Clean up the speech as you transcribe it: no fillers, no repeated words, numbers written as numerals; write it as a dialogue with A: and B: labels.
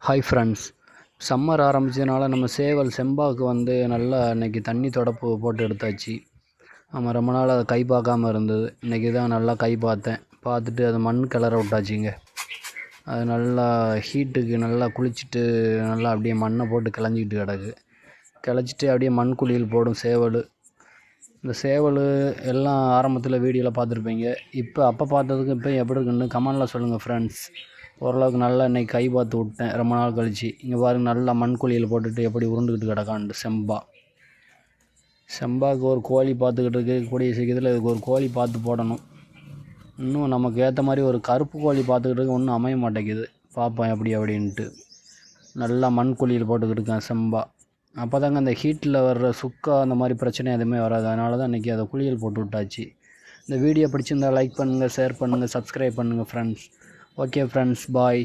A: Hi friends, summer ஆரம்பிச்சதுனால நம்ம சேவல் செம்பாவுக்கு வந்து நல்லா இன்றைக்கி தண்ணி தொடப்பு போட்டு எடுத்தாச்சு. நம்ம ரொம்ப நாள் அதை கை பார்க்காம இருந்தது. இன்றைக்கி தான் நல்லா கை பார்த்தேன். பார்த்துட்டு அது மண் கிளற விட்டாச்சுங்க. அது நல்லா ஹீட்டுக்கு நல்லா குளிச்சுட்டு நல்லா அப்படியே மண்ணை போட்டு கிளஞ்சிக்கிட்டு கிடக்கு. கிளச்சிட்டு அப்படியே மண் குளியல் போடும் சேவல். இந்த சேவல் எல்லாம் ஆரம்பத்தில் வீடியோவில் பார்த்துருப்பீங்க. அப்போ பார்த்ததுக்கு இப்போ எப்படி இருக்குன்னு கமெண்டில் சொல்லுங்கள் ஃப்ரெண்ட்ஸ். ஓரளவுக்கு நல்லா இன்றைக்கி கை பார்த்து விட்டேன் ரொம்ப நாள் கழிச்சு. இங்கே பாருங்கள், நல்லா மண் குழியில் போட்டுட்டு எப்படி உருண்டுக்கிட்டு கிடக்கான்ட்டு செம்பாவுக்கு ஒரு கோழி பார்த்துக்கிட்டு இருக்கு. கூடிய சீக்கிரத்தில் இதுக்கு ஒரு கோழி பார்த்து போடணும். இன்னும் நமக்கு ஏற்ற மாதிரி ஒரு கருப்பு கோழி பார்த்துக்கிட்டு இருக்கு, ஒன்றும் அமைய மாட்டேங்குது. பார்ப்பேன் எப்படி அப்படின்ட்டு. நல்லா மண் குழியில் போட்டுக்கிட்டு இருக்கேன் செம்பா. அப்போ தாங்க அந்த ஹீட்டில் வர்ற சுக்கா அந்த மாதிரி பிரச்சனை எதுவுமே வராது. அதனால தான் இன்றைக்கி அதை குளியல் போட்டு விட்டாச்சு. இந்த வீடியோ பிடிச்சிருந்தால் லைக் பண்ணுங்கள், ஷேர் பண்ணுங்கள், சப்ஸ்கிரைப் பண்ணுங்கள் ஃப்ரெண்ட்ஸ். ஓகே ஃப்ரெண்ட்ஸ், பாய்.